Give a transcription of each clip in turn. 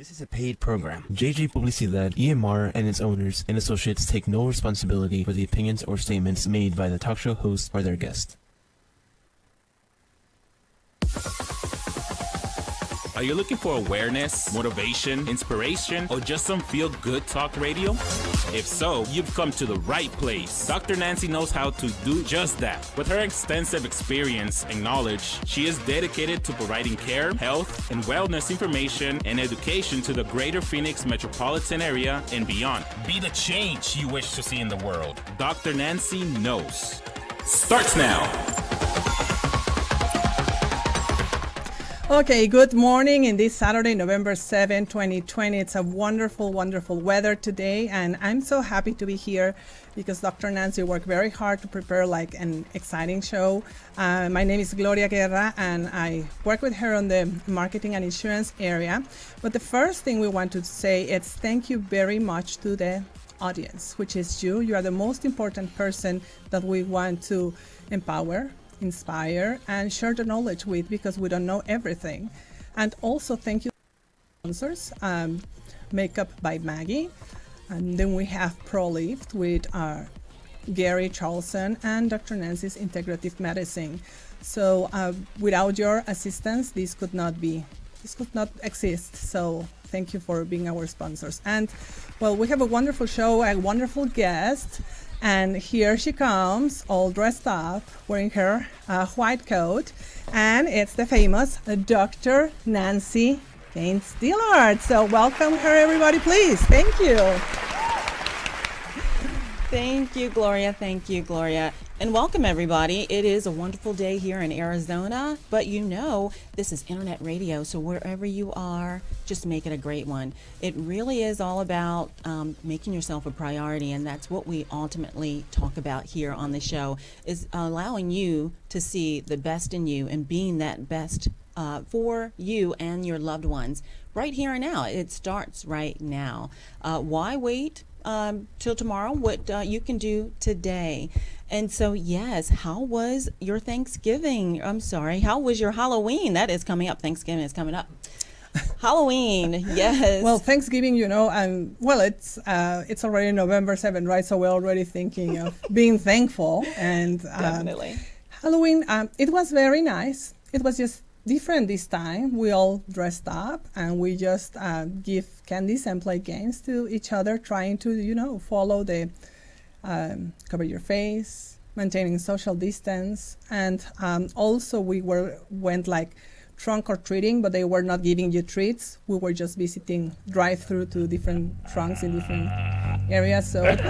This is a paid program. JJ Publicidad, EMR, and its owners and associates take no responsibility for the opinions or statements made by the talk show host or their guest. Are you looking for awareness, motivation, inspiration, or just some feel-good talk radio? If so, you've come to the right place. Dr. Nancy knows how to do just that. With her extensive experience and knowledge, she is dedicated to providing care, health, and wellness information and education to the greater Phoenix metropolitan area and beyond. Be the change you wish to see in the world. Dr. Nancy knows. Starts now. Okay, good morning in this Saturday, November 7, 2020. It's a wonderful, wonderful weather today, and I'm so happy to be here because Dr. Nancy worked very hard to prepare like an exciting show. My name is Gloria Guerra, and I work with her on the marketing and insurance area. But the first thing we want to say is thank you very much to the audience, which is you. You are the most important person that we want to empower, inspire, and share the knowledge with, because we don't know everything. And also thank you to sponsors, Makeup by Maggie, and then we have ProLift with Gary Charlson and Dr. Nancy's Integrative Medicine. So without your assistance, this could not exist. So thank you for being our sponsors. And well, we have a wonderful show, a wonderful guest. And here she comes, all dressed up, wearing her white coat. And it's the famous Dr. Nancy Gaines-Dillard. So welcome her, everybody, please. Thank you. Thank you, Gloria. Thank you, Gloria. And welcome, everybody. It is a wonderful day here in Arizona, but you know, this is internet radio, so wherever you are, just make it a great one. It really is all about making yourself a priority, and that's what we ultimately talk about here on the show, is allowing you to see the best in you and being that best for you and your loved ones right here and now. It starts right now. Why wait till tomorrow? What you can do today. And so, yes, how was your Thanksgiving? I'm sorry, how was your Halloween? That is coming up. Thanksgiving is coming up. Halloween, yes. Well, Thanksgiving, you know, well, it's already November 7th, right? So we're already thinking of being thankful. And Definitely. Halloween, it was very nice. It was just different this time. We all dressed up and we just give candies and play games to each other, trying to, you know, follow the cover your face, maintaining social distance. And also we went like trunk or treating, but they were not giving you treats. We were just visiting drive-through to different trunks in different areas. So it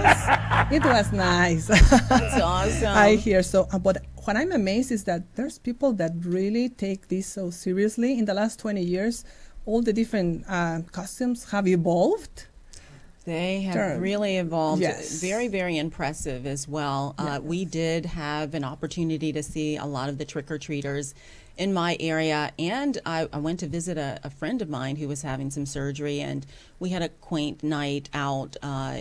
was nice. That's awesome. I hear so. But what I'm amazed is that there's people that really take this so seriously. In the last 20 years, all the different costumes have evolved. They have really evolved. Yes. Very, very impressive as well. Yes. We did have an opportunity to see a lot of the trick-or-treaters in my area, and I went to visit a friend of mine who was having some surgery, and we had a quaint night out,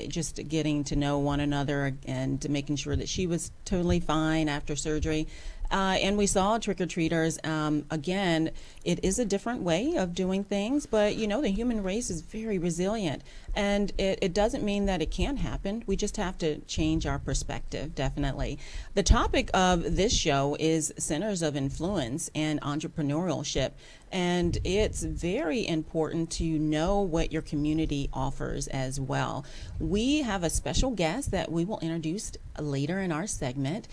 just getting to know one another and making sure that she was totally fine after surgery. And we saw trick-or-treaters. Again, it is a different way of doing things, but you know, the human race is very resilient, and it doesn't mean that it can't happen. We just have to change our perspective, definitely. The topic of this show is centers of influence and entrepreneurship, and it's very important to know what your community offers as well. We have a special guest that we will introduce later in our segment.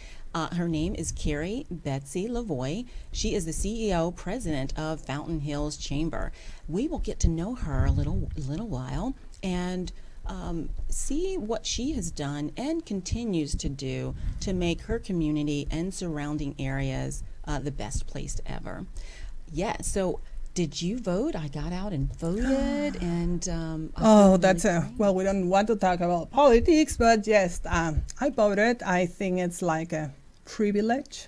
Her name is Betsy Lavoie. She is the CEO, president of Fountain Hills Chamber. We will get to know her a little while and see what she has done and continues to do to make her community and surrounding areas the best place ever. Yeah, so did you vote? I got out and voted, and well, we don't want to talk about politics, but yes, I voted. I think it's like a privilege.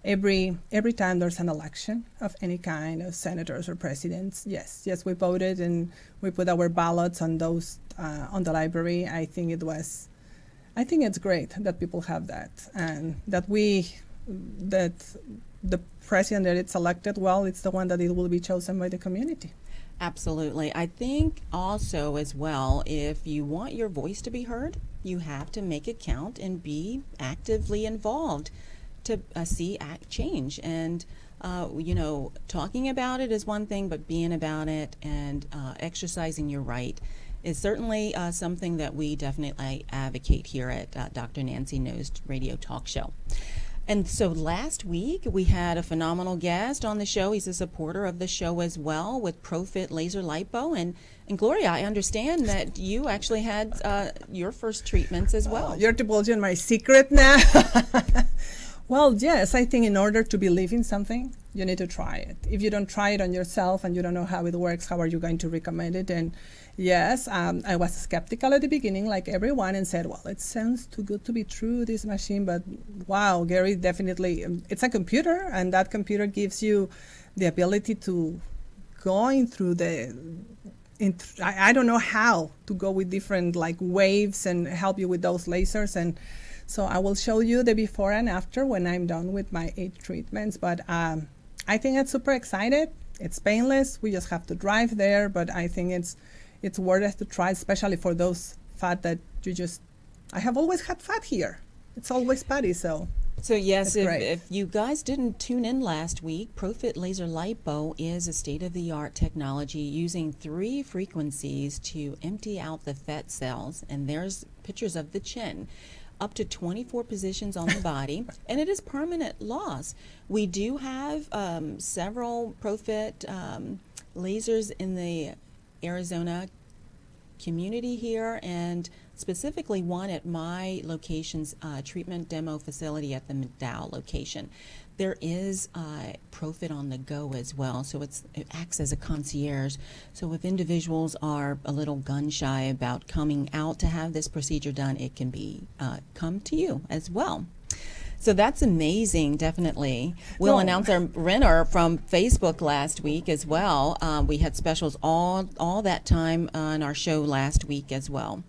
Every time there's an election of any kind, of senators or presidents, yes, we voted and we put our ballots on those on the library. I think it's great that people have that, and that the president that it's elected, well, it's the one that it will be chosen by the community. Absolutely. I think also as well, if you want your voice to be heard, you have to make it count and be actively involved to see change. And talking about it is one thing, but being about it and exercising your right is certainly something that we definitely advocate here at Dr. Nancy Knows Radio Talk Show. And so last week we had a phenomenal guest on the show. He's a supporter of the show as well with ProFit Laser Lipo. And Gloria, I understand that you actually had your first treatments as well. You're divulging my secret now. Well, yes, I think in order to believe in something, you need to try it. If you don't try it on yourself and you don't know how it works, how are you going to recommend it? And yes, I was skeptical at the beginning, like everyone, and said, well, it sounds too good to be true, this machine. But wow, Gary, definitely, it's a computer, and that computer gives you the ability to going through I don't know how to go with different like waves and help you with those lasers. And so I will show you the before and after when I'm done with my 8 treatments. But I think it's super excited. It's painless. We just have to drive there. But I think it's worth it to try, especially for those fat that I have always had fat here. It's always fatty, so. So yes, if you guys didn't tune in last week, ProFit Laser Lipo is a state-of-the-art technology using 3 frequencies to empty out the fat cells. And there's pictures of the chin. Up to 24 positions on the body, and it is permanent loss. We do have several ProFit lasers in the Arizona community here, and specifically one at my location's treatment demo facility at the McDowell location. There is ProFit on the go as well, so it acts as a concierge. So if individuals are a little gun shy about coming out to have this procedure done, it can be come to you as well. So that's amazing, definitely. We'll announce our winner from Facebook last week as well. We had specials all that time on our show last week as well.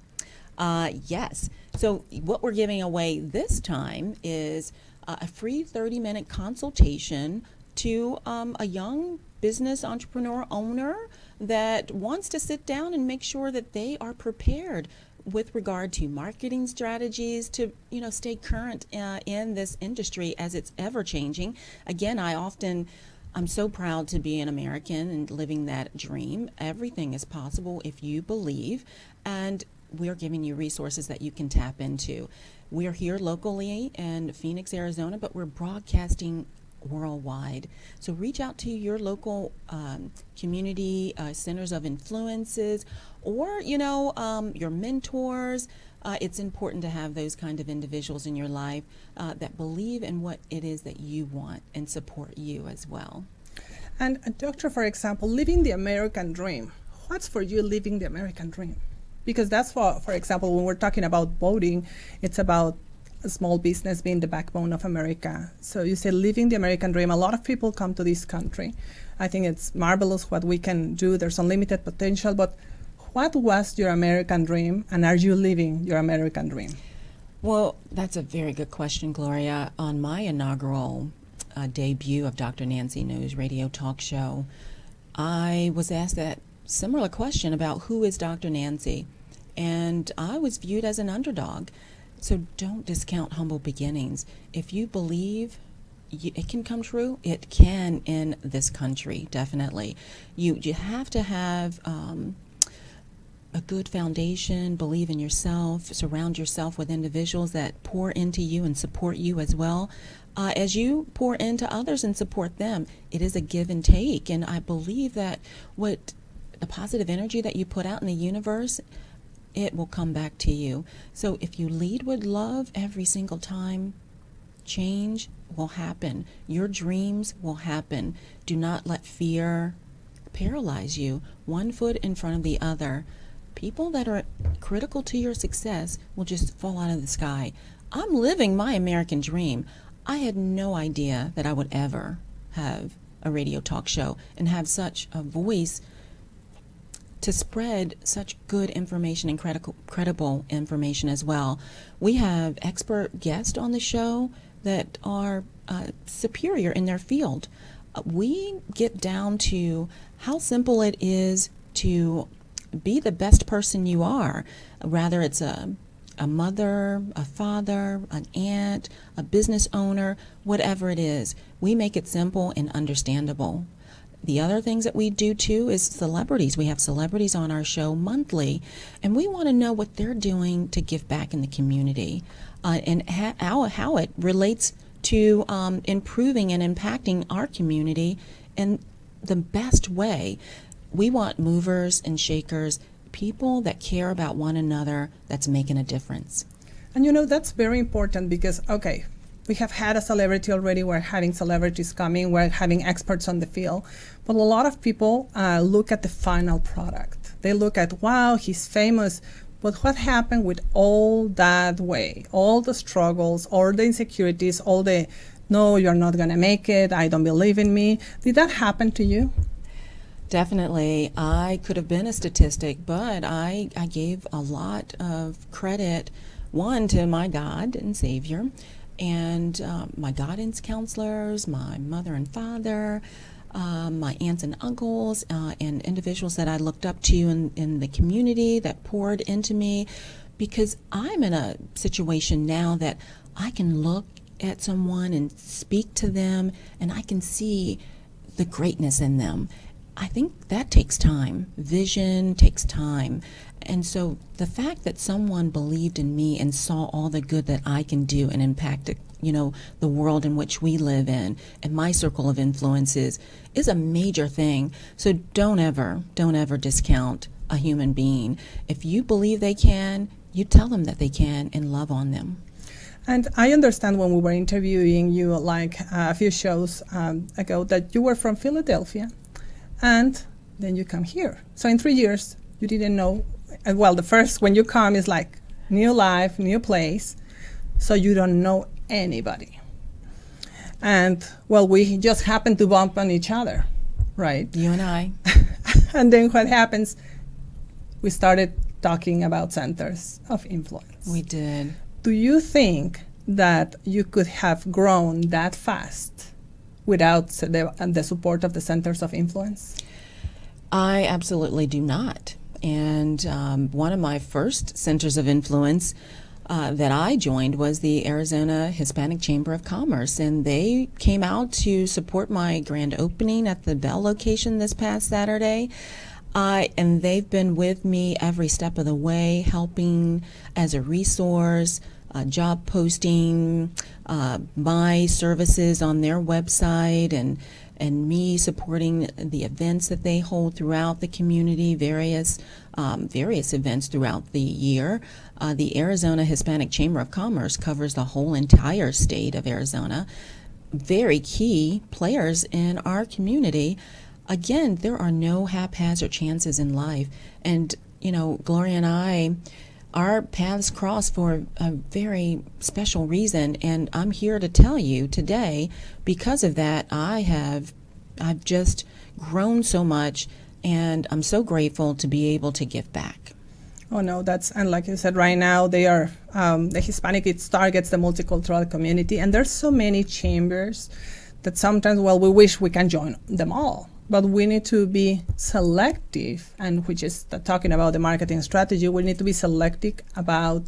Yes, so what we're giving away this time is a free 30-minute consultation to a young business entrepreneur owner that wants to sit down and make sure that they are prepared with regard to marketing strategies to stay current in this industry as it's ever changing. Again, I'm so proud to be an American and living that dream. Everything is possible if you believe, and we're giving you resources that you can tap into. We're here locally in Phoenix, Arizona, but we're broadcasting worldwide. So reach out to your local community centers of influences, or your mentors. It's important to have those kind of individuals in your life that believe in what it is that you want and support you as well. And doctor, for example, living the American dream. What's for you living the American dream? Because that's for example, when we're talking about voting, it's about a small business being the backbone of America. So you say living the American dream. A lot of people come to this country. I think it's marvelous what we can do. There's unlimited potential. But what was your American dream, and are you living your American dream? Well, that's a very good question, Gloria. On my inaugural debut of Dr. Nancy Knows Radio Talk Show, I was asked that similar question about who is Dr. Nancy, and I was viewed as an underdog. So don't discount humble beginnings. If you believe it can come true, it can in this country, definitely. You have to have a good foundation, believe in yourself, surround yourself with individuals that pour into you and support you as well. As you pour into others and support them, it is a give and take. And I believe that the positive energy that you put out in the universe, it will come back to you. So if you lead with love every single time, change will happen. Your dreams will happen. Do not let fear paralyze you. One foot in front of the other. People that are critical to your success will just fall out of the sky. I'm living my American dream. I had no idea that I would ever have a radio talk show and have such a voice to spread such good information and credible information as well. We have expert guests on the show that are superior in their field. we get down to how simple it is to be the best person you are, whether it's a mother, a father, an aunt, a business owner, whatever it is. We make it simple and understandable. The other things that we do too is celebrities. We have celebrities on our show monthly, and we want to know what they're doing to give back in the community, and how it relates to improving and impacting our community in the best way. We want movers and shakers, people that care about one another, that's making a difference. And that's very important because, okay, we have had a celebrity already. We're having celebrities coming. We're having experts on the field. But a lot of people look at the final product. They look at, wow, he's famous. But what happened with all that way, all the struggles, all the insecurities, all the, no, you're not going to make it, I don't believe in me. Did that happen to you? Definitely. I could have been a statistic, but I gave a lot of credit, one, to my God and Savior, and my guidance counselors, my mother and father, my aunts and uncles, and individuals that I looked up to in the community that poured into me, because I'm in a situation now that I can look at someone and speak to them, and I can see the greatness in them. I think that takes time. Vision takes time. And so the fact that someone believed in me and saw all the good that I can do and impact, the world in which we live in and my circle of influences is a major thing. So don't ever discount a human being. If you believe they can, you tell them that they can and love on them. And I understand when we were interviewing you like a few shows ago that you were from Philadelphia. And then you come here. So in 3 years, you didn't know. Well, the first, when you come, is like new life, new place. So you don't know anybody. And, well, we just happened to bump on each other, right? You and I. And then what happens? We started talking about centers of influence. We did. Do you think that you could have grown that fast without the support of the centers of influence? I absolutely do not. And one of my first centers of influence that I joined was the Arizona Hispanic Chamber of Commerce, and they came out to support my grand opening at the Bell location this past Saturday. And they've been with me every step of the way, helping as a resource, job posting, my services on their website, and me supporting the events that they hold throughout the community, various events throughout the year. The Arizona Hispanic Chamber of Commerce covers the whole entire state of Arizona. Very key players in our community. Again, there are no haphazard chances in life. And, Gloria and I, our paths cross for a very special reason, and I'm here to tell you today, because of that, I've just grown so much, and I'm so grateful to be able to give back. Oh no, and like you said, right now they are the Hispanic. It targets the multicultural community, and there's so many chambers that sometimes, we wish we can join them all. But we need to be selective, and which is talking about the marketing strategy, we need to be selective about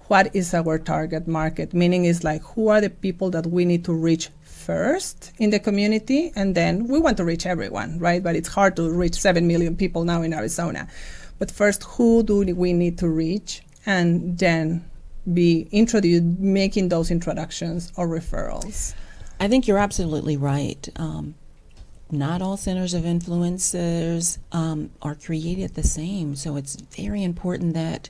what is our target market, meaning is like who are the people that we need to reach first in the community, and then we want to reach everyone, right? But it's hard to reach 7 million people now in Arizona. But first, who do we need to reach, and then be making those introductions or referrals. I think you're absolutely right. Not all centers of influencers are created the same, so it's very important that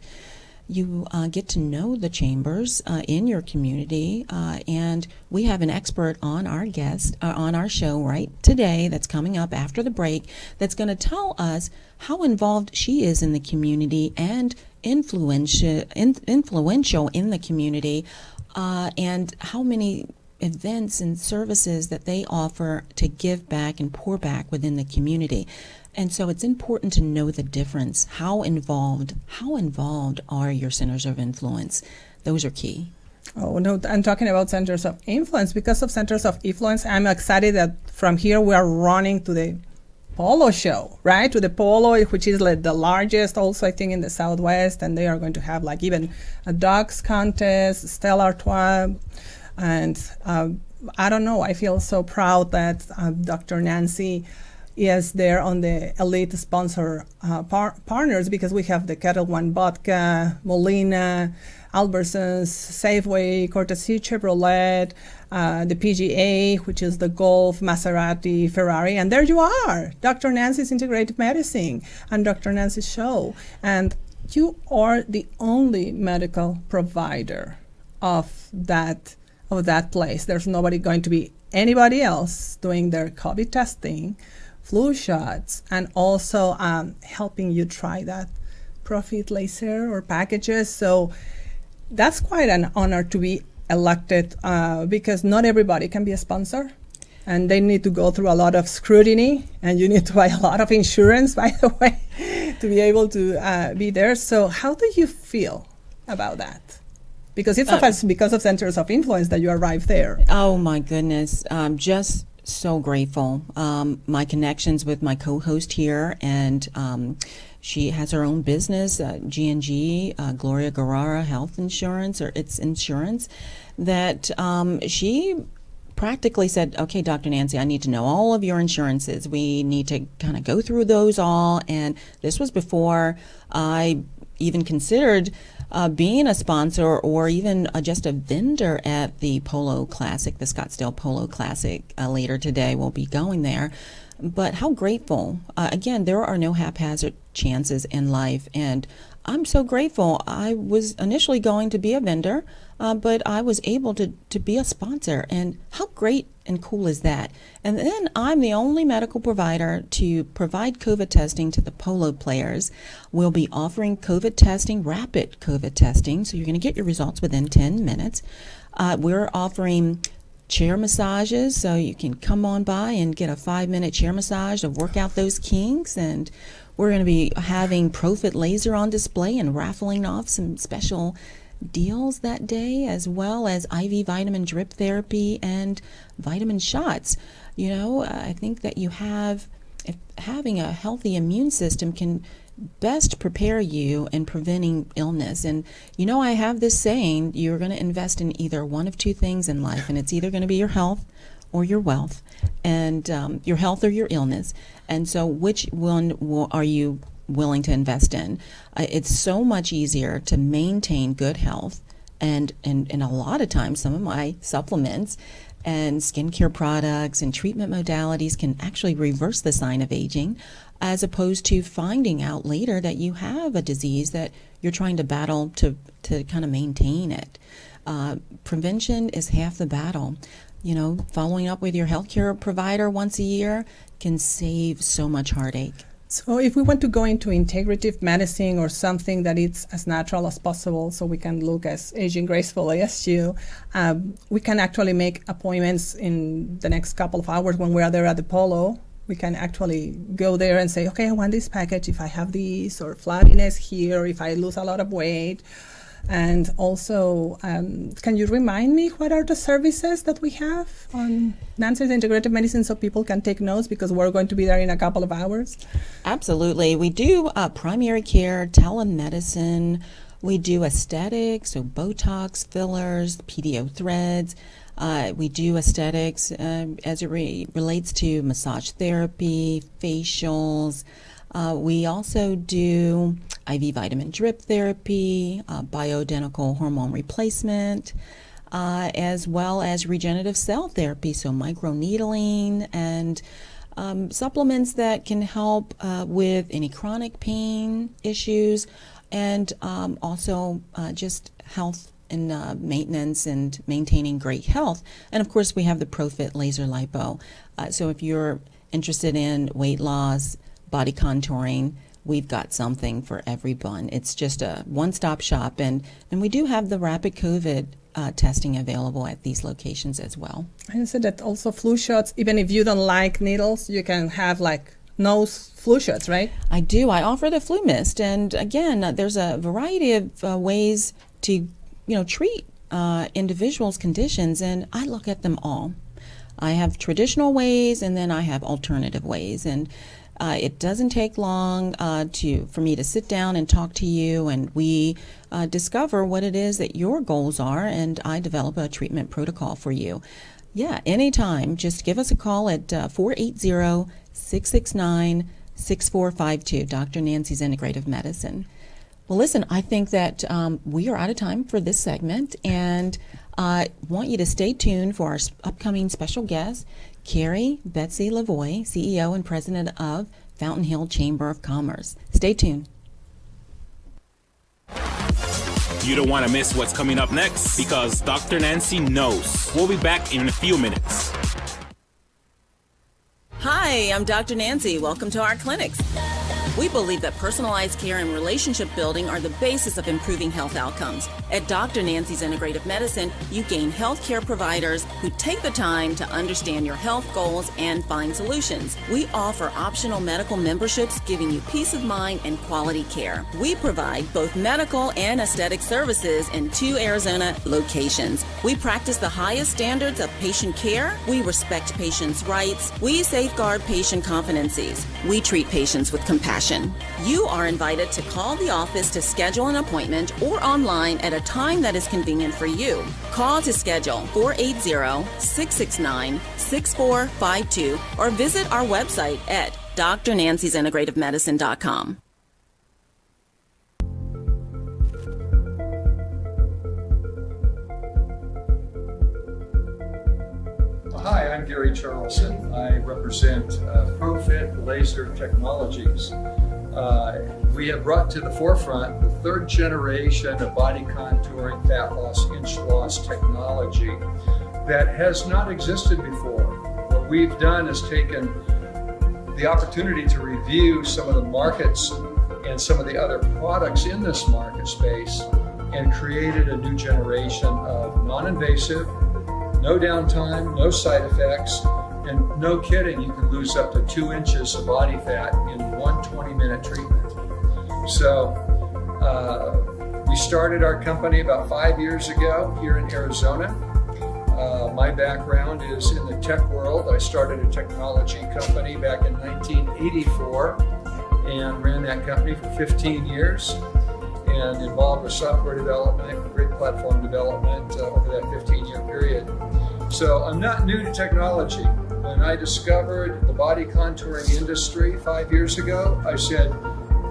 you get to know the chambers in your community, and we have an expert on our show right today that's coming up after the break that's going to tell us how involved she is in the community and influential in the community, and how many events and services that they offer to give back and pour back within the community. And so it's important to know the difference. How involved are your centers of influence? Those are key. Oh, no, I'm talking about centers of influence. Because of centers of influence, I'm excited that from here we are running to the polo show, right? To the polo, which is like the largest also, I think, in the Southwest. And they are going to have like even a dogs contest, Stella Artois. And I don't know, I feel so proud that Dr. Nancy is there on the elite sponsor partners, because we have the Kettle One Vodka, Molina, Albertsons, Safeway, Cortesia Chevrolet, the PGA, which is the Golf, Maserati, Ferrari, and there you are, Dr. Nancy's Integrative Medicine and Dr. Nancy's show. And you are the only medical provider of that place. There's nobody going to be anybody else doing their COVID testing, flu shots, and also helping you try that profit laser or packages. So that's quite an honor to be elected, because not everybody can be a sponsor, and they need to go through a lot of scrutiny, and you need to buy a lot of insurance, by the way, to be able to be there. So how do you feel about that? Because it's because of centers of influence that you arrived there. Oh my goodness, just so grateful. My connections with my co-host here, and she has her own business, G&G, Gloria Guerrara Health Insurance, or It's Insurance, that she practically said, okay, Dr. Nancy, I need to know all of your insurances. We need to kind of go through those all. And this was before I even considered being a sponsor or even just a vendor at the Polo Classic, the Scottsdale Polo Classic. Later today, we'll be going there. But how grateful. Again, there are no haphazard chances in life. And I'm so grateful. I was initially going to be a vendor, but I was able to be a sponsor. And how great and cool is that? And then I'm the only medical provider to provide COVID testing to the polo players. We'll be offering COVID testing, rapid COVID testing, so you're going to get your results within 10 minutes. We're offering chair massages, so you can come on by and get a 5-minute chair massage to work out those kinks. And we're going to be having Profit Laser on display and raffling off some special deals that day, as well as IV vitamin drip therapy and vitamin shots. You know, I think that having a healthy immune system can best prepare you in preventing illness. And you know, I have this saying, you're going to invest in either one of two things in life, and it's either going to be your health or your wealth, and your health or your illness. And so which one are you willing to invest in? It's so much easier to maintain good health, and a lot of times some of my supplements and skincare products and treatment modalities can actually reverse the sign of aging, as opposed to finding out later that you have a disease that you're trying to battle to kind of maintain it. Prevention is half the battle. You know, following up with your healthcare provider once a year can save so much heartache. So if we want to go into integrative medicine or something that is as natural as possible, so we can look as aging gracefully as you, we can actually make appointments in the next couple of hours when we are there at the Polo. We can actually go there and say, okay, I want this package if I have this, or flabbiness here, or if I lose a lot of weight. And also, can you remind me what are the services that we have on Nancy's Integrative Medicine, so people can take notes, because we're going to be there in a couple of hours? Absolutely. We do primary care, telemedicine. We do aesthetics, so Botox, fillers, PDO threads. We do aesthetics as it relates to massage therapy, facials. We also do IV vitamin drip therapy, bioidentical hormone replacement, as well as regenerative cell therapy, so microneedling and supplements that can help with any chronic pain issues, and also just health and maintenance and maintaining great health. And of course, we have the Profit Laser Lipo. So if you're interested in weight loss, body contouring, we've got something for everyone. It's just a one-stop shop, and we do have the rapid COVID testing available at these locations as well. And you said that also flu shots, even if you don't like needles, you can have like nose flu shots, right? I do. I offer the flu mist, and again, there's a variety of ways to treat individuals' conditions, and I look at them all. I have traditional ways, and then I have alternative ways, and it doesn't take long for me to sit down and talk to you, and we discover what it is that your goals are, and I develop a treatment protocol for you. Yeah, anytime. Just give us a call at 480-669-6452, Dr. Nancy's Integrative Medicine. Well, listen, I think that we are out of time for this segment, and I want you to stay tuned for our upcoming special guest, Betsy Lavoie, CEO and President of Fountain Hill Chamber of Commerce. Stay tuned. You don't want to miss what's coming up next because Dr. Nancy knows. We'll be back in a few minutes. Hi, I'm Dr. Nancy. Welcome to our clinics. We believe that personalized care and relationship building are the basis of improving health outcomes. At Dr. Nancy's Integrative Medicine, you gain healthcare providers who take the time to understand your health goals and find solutions. We offer optional medical memberships, giving you peace of mind and quality care. We provide both medical and aesthetic services in 2 Arizona locations. We practice the highest standards of patient care. We respect patients' rights. We safeguard patient confidences. We treat patients with compassion. You are invited to call the office to schedule an appointment or online at a time that is convenient for you. Call to schedule 480-669-6452 or visit our website at drnanciesintegrativemedicine.com. Hi, I'm Gary Charlson. I represent ProFit Laser Technologies. We have brought to the forefront the 3rd generation of body contouring, fat loss, inch loss technology that has not existed before. What we've done is taken the opportunity to review some of the markets and some of the other products in this market space and created a new generation of non-invasive, no downtime, no side effects, and no kidding, you can lose up to 2 inches of body fat in one 20-minute treatment. So we started our company about 5 years ago here in Arizona. My background is in the tech world. I started a technology company back in 1984 and ran that company for 15 years and involved with software development, great platform development over that 15-year period. So I'm not new to technology. When I discovered the body contouring industry 5 years ago, I said,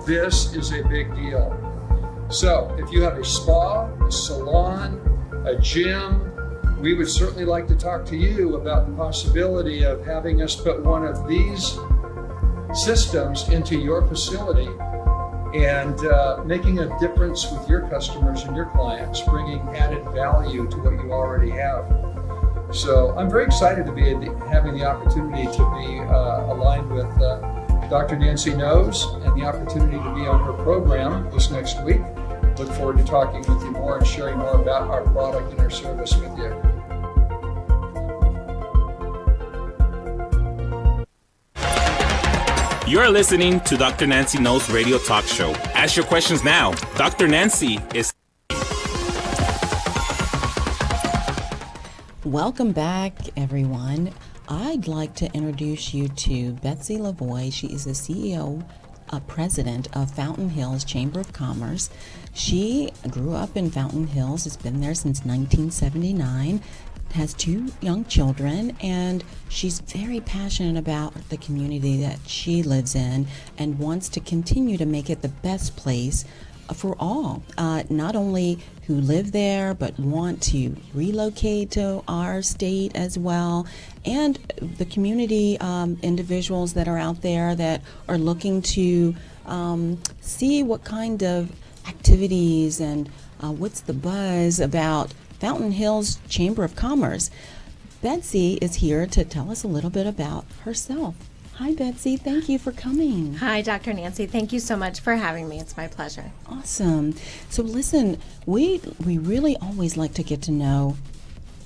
this is a big deal. So if you have a spa, a salon, a gym, we would certainly like to talk to you about the possibility of having us put one of these systems into your facility and making a difference with your customers and your clients, bringing added value to what you already have. So I'm very excited to be having the opportunity to be aligned with Dr. Nancy Knows and the opportunity to be on her program this next week. Look forward to talking with you more and sharing more about our product and our service with you. You're listening to Dr. Nancy Knows Radio Talk Show. Ask your questions now. Dr. Nancy is... Welcome back, everyone. I'd like to introduce you to Betsy Lavoie. She is the CEO, president of Fountain Hills Chamber of Commerce. She grew up in Fountain Hills, has been there since 1979, has 2 young children, and she's very passionate about the community that she lives in and wants to continue to make it the best place for all, not only who live there, but want to relocate to our state as well, and the community individuals that are out there that are looking to see what kind of activities and what's the buzz about Fountain Hills Chamber of Commerce. Betsy is here to tell us a little bit about herself. Hi, Betsy. Thank you for coming. Hi, Dr. Nancy. Thank you so much for having me. It's my pleasure. Awesome. So listen, we really always like to get to know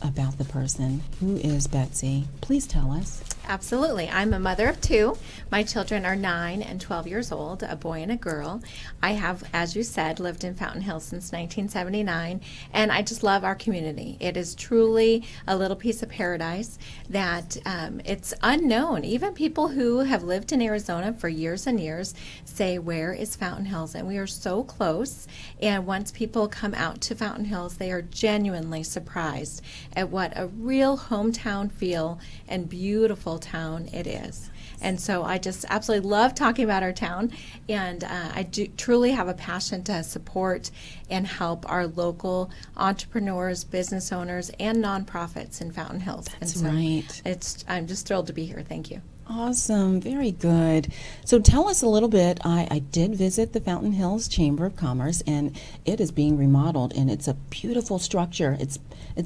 about the person. Who is Betsy? Please tell us. Absolutely. I'm a mother of two. My children are 9 and 12 years old, a boy and a girl. I have, as you said, lived in Fountain Hills since 1979, and I just love our community. It is truly a little piece of paradise that it's unknown. Even people who have lived in Arizona for years and years say, where is Fountain Hills? And we are so close. And once people come out to Fountain Hills, they are genuinely surprised at what a real hometown feel and beautiful town it is. And so I just absolutely love talking about our town, and I do truly have a passion to support and help our local entrepreneurs, business owners, and nonprofits in Fountain Hills. That's and so right. I'm just thrilled to be here. Thank you. Awesome. Very good. So tell us a little bit. I did visit the Fountain Hills Chamber of Commerce, and it is being remodeled, and it's a beautiful structure. It's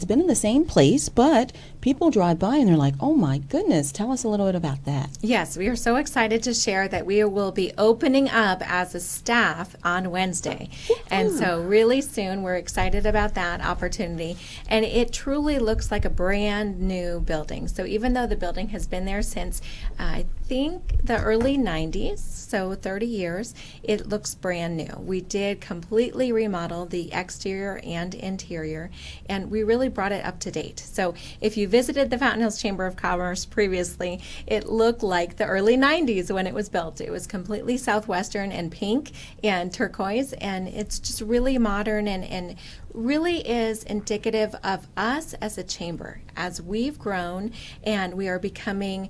been in the same place, but people drive by and they're like, oh my goodness. Tell us a little bit about that. Yes, we are so excited to share that we will be opening up as a staff on Wednesday. And so really soon, we're excited about that opportunity. And it truly looks like a brand new building. So even though the building has been there since I think the early 90s, so 30 years, it looks brand new. We did completely remodel the exterior and interior, and we really brought it up to date. So if you visited the Fountain Hills Chamber of Commerce previously, it looked like the early 90s when it was built. It was completely southwestern and pink and turquoise, and it's just really modern and really is indicative of us as a chamber. As we've grown and we are becoming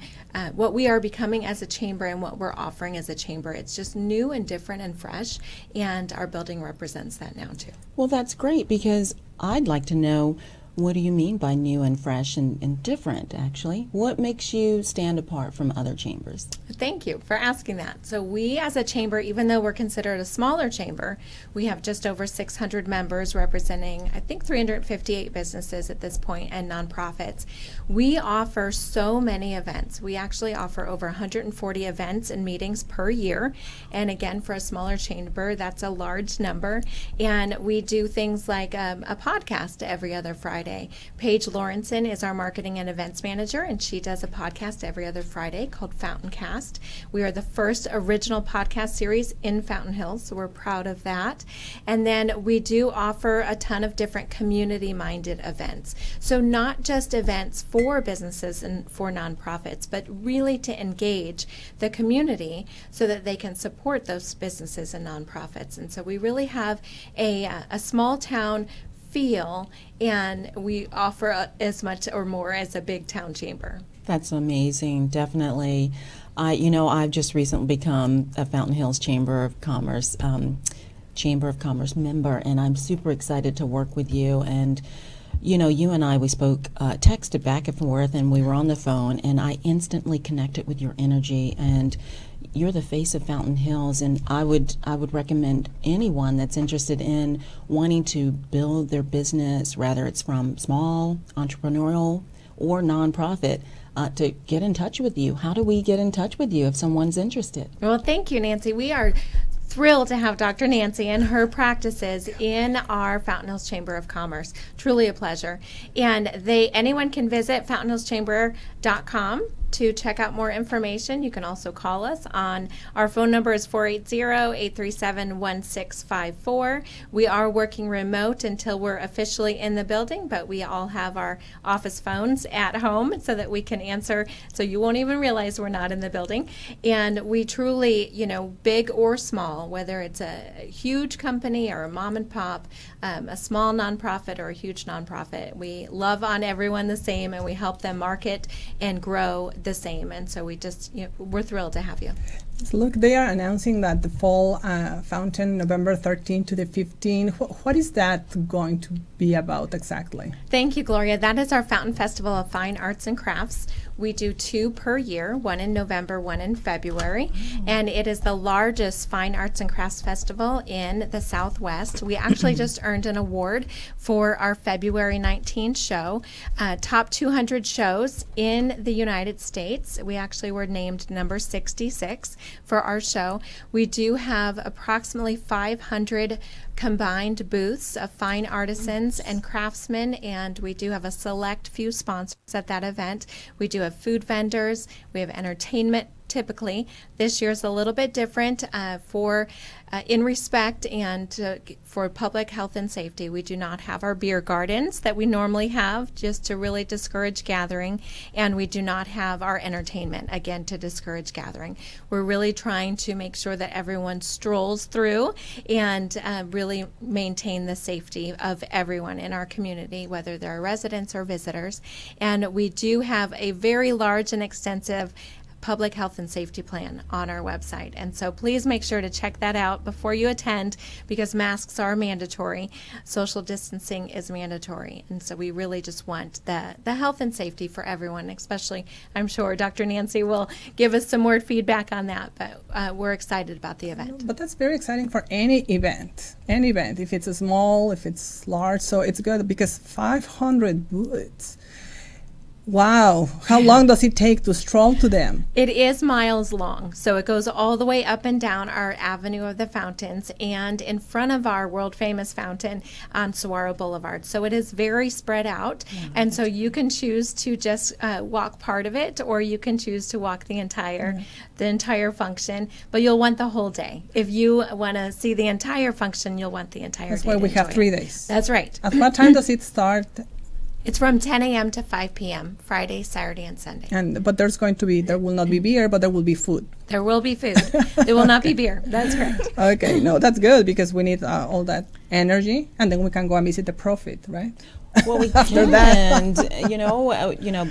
what we are becoming as a chamber and what we're offering as a chamber, it's just new and different and fresh, and our building represents that now too. Well, that's great, because I'd like to know, what do you mean by new and fresh and different, actually? What makes you stand apart from other chambers? Thank you for asking that. So we as a chamber, even though we're considered a smaller chamber, we have just over 600 members representing, I think, 358 businesses at this point and nonprofits. We offer so many events. We actually offer over 140 events and meetings per year. And again, for a smaller chamber, that's a large number. And we do things like a podcast every other Friday. Paige Lawrenson is our marketing and events manager, and she does a podcast every other Friday called Fountain Cast. We are the first original podcast series in Fountain Hills, so we're proud of that. And then we do offer a ton of different community-minded events. So not just events for businesses and for nonprofits, but really to engage the community so that they can support those businesses and nonprofits. And so we really have a small town feel, and we offer as much or more as a big town chamber. That's amazing, definitely. I've just recently become a Fountain Hills Chamber of Commerce member, and I'm super excited to work with you. And you and I, we spoke, texted back and forth, and we were on the phone, and I instantly connected with your energy, and you're the face of Fountain Hills, and I would recommend anyone that's interested in wanting to build their business, whether it's from small, entrepreneurial, or nonprofit, to get in touch with you. How do we get in touch with you if someone's interested? Well, thank you, Nancy. We are thrilled to have Dr. Nancy and her practices in our Fountain Hills Chamber of Commerce. Truly a pleasure. And anyone can visit fountainhillschamber.com to check out more information. You can also call us on our phone number is 480-837-1654. We are working remote until we're officially in the building, but we all have our office phones at home so that we can answer, so you won't even realize we're not in the building. And we truly, big or small, whether it's a huge company or a mom and pop, a small nonprofit or a huge nonprofit, we love on everyone the same, and we help them market and grow the same. And so we're thrilled to have you. Look, they are announcing that the fall fountain, November 13 to the 15. What is that going to be about exactly? Thank you, Gloria. That is our Fountain Festival of Fine Arts and Crafts. We do 2 per year, one in November, one in February, and it is the largest fine arts and crafts festival in the Southwest. We actually just earned an award for our February 19 show, top 200 shows in the United States. States. We actually were named number 66 for our show. We do have approximately 500 combined booths of fine artisans and craftsmen, and we do have a select few sponsors at that event. We do have food vendors, we have entertainment. Typically, this year's a little bit different in respect and for public health and safety. We do not have our beer gardens that we normally have, just to really discourage gathering, and we do not have our entertainment, again, to discourage gathering. We're really trying to make sure that everyone strolls through and really maintain the safety of everyone in our community, whether they're residents or visitors. And we do have a very large and extensive public health and safety plan on our website. And so please make sure to check that out before you attend, because masks are mandatory. Social distancing is mandatory. And so we really just want the health and safety for everyone, especially, I'm sure Dr. Nancy will give us some more feedback on that, but we're excited about the event. But that's very exciting for any event, if it's small, if it's large. So it's good because 500 booths. Wow. How long does it take to stroll to them? It is miles long. So it goes all the way up and down our Avenue of the Fountains and in front of our world famous fountain on Saguaro Boulevard. So it is very spread out. And so you can choose to just walk part of it, or you can choose to walk the entire function, but you'll want the whole day. If you want to see the entire function, you'll want the entire That's day. why we to have enjoy 3 it. days. That's right. At what time does it start? It's from 10 a.m. to 5 p.m., Friday, Saturday, and Sunday. But there will not be beer, but there will be food. There will be food. There will not be beer. That's correct. Okay, no, that's good because we need all that energy, and then we can go and visit the Prophet, right? Well, we can, and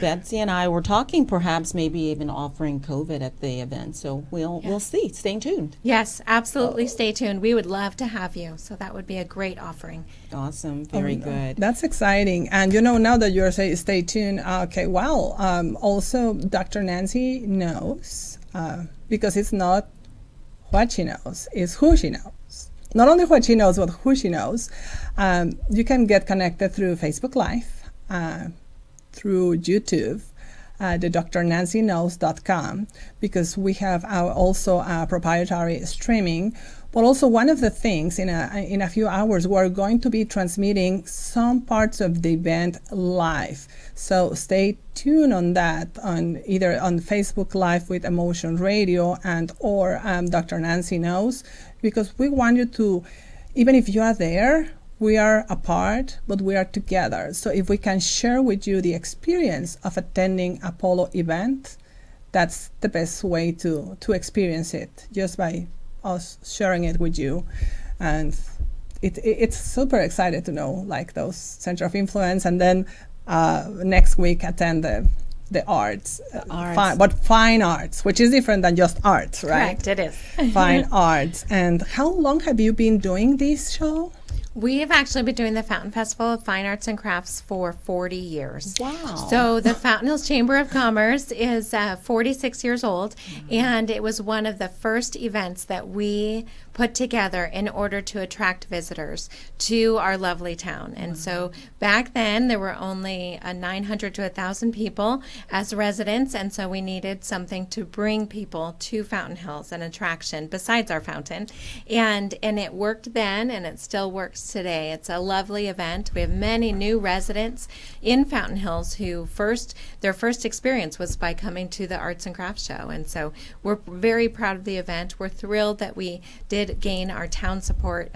Betsy and I were talking, perhaps maybe even offering COVID at the event. So we'll see. Stay tuned. Yes, absolutely. Stay tuned. We would love to have you. So that would be a great offering. Awesome. Very good. That's exciting. And now that you're saying stay tuned, okay, well, also Dr. Nancy knows, because it's not what she knows, it's who she knows. Not only what she knows, but who she knows. You can get connected through Facebook Live, through YouTube, the drnancyknows.com, because we have also proprietary streaming. But also one of the things, in a few hours, we're going to be transmitting some parts of the event live. So stay tuned on that, either on Facebook Live with Emotion Radio or Dr. Nancy Knows, because we want you to, even if you are there, we are apart, but we are together. So if we can share with you the experience of attending Apollo event, that's the best way to experience it, just by us sharing it with you. And it's super excited to know like those center of influence, and then next week attend the arts, but fine arts, which is different than just arts, right? Correct, it is. Fine arts. And how long have you been doing this show? We have actually been doing the Fountain Festival of Fine Arts and Crafts for 40 years. Wow. So the Fountain Hills Chamber of Commerce is 46 years old, and it was one of the first events that we put together in order to attract visitors to our lovely town. And so back then there were only 900 to 1,000 people as residents, and so we needed something to bring people to Fountain Hills, an attraction besides our fountain. And it worked then, and it still works today. It's a lovely event. We have many new residents in Fountain Hills who their first experience was by coming to the Arts and Crafts Show. And so we're very proud of the event. We're thrilled that we did gain our town support,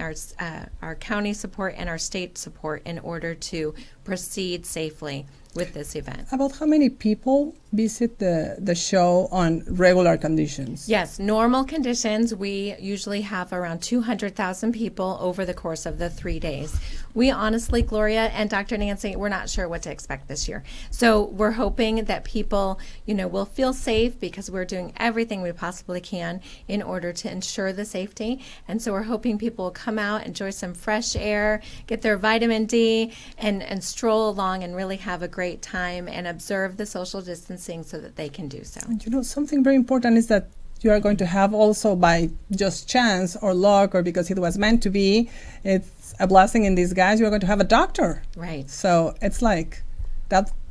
our county support, and our state support in order to proceed safely with this event. About how many people visit the show on regular conditions? Yes, normal conditions, we usually have around 200,000 people over the course of the 3 days. We honestly, Gloria and Dr. Nancy, we're not sure what to expect this year. So we're hoping that people, will feel safe, because we're doing everything we possibly can in order to ensure the safety. And so we're hoping people will come out, enjoy some fresh air, get their vitamin D, and stroll along and really have a great time and observe the social distancing so that they can do so. And something very important is that you are going to have also, by just chance or luck, or because it was meant to be, it's a blessing in disguise, you are going to have a doctor. Right. So it's like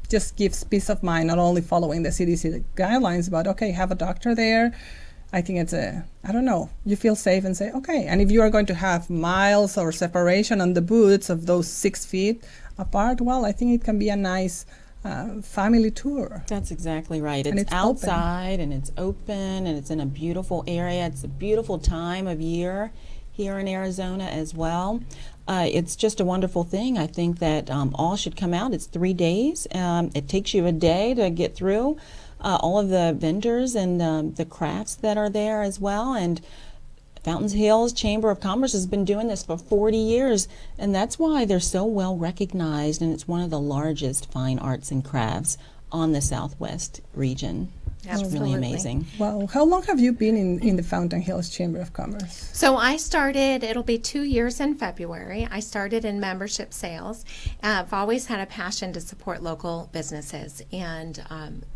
just gives peace of mind, not only following the CDC guidelines, but okay, have a doctor there. I think it's I don't know, you feel safe and say, okay. And if you are going to have miles or separation on the boots of those 6 feet apart, well, I think it can be a nice family tour. That's exactly right. And It's it's open. outside and it's open and it's in a beautiful area. It's a beautiful time of year here in Arizona as well. It's just a wonderful thing. I think that all should come out. It's 3 days. It takes you a day to get through all of the vendors and the crafts that are there as well. And Fountain Hills Chamber of Commerce has been doing this for 40 years, and that's why they're so well recognized, and it's one of the largest fine arts and crafts on the Southwest region. It's really Absolutely. amazing. Wow, how long have you been in the Fountain Hills Chamber of Commerce? So I started, it'll be 2 years in February. I started in membership sales. I've always had a passion to support local businesses, and